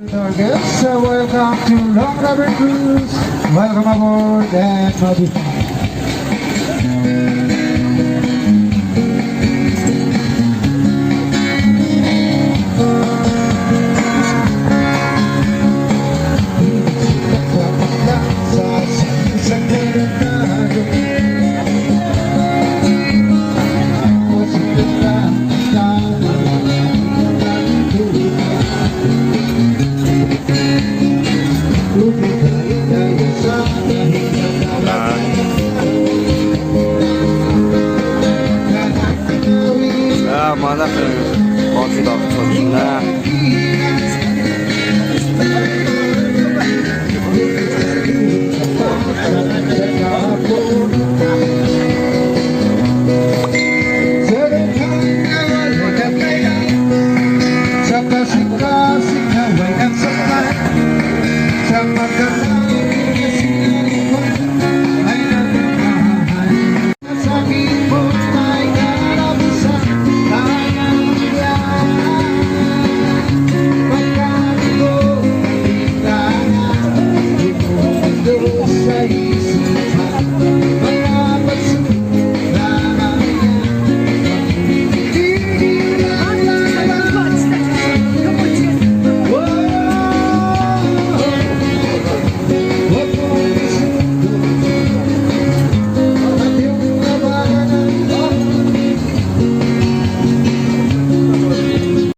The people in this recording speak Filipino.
Targets, welcome to Long River Cruise. Welcome aboard and Modi. Mana kopi dok na Sa kasing-kasing na may ang sakay, sa magandang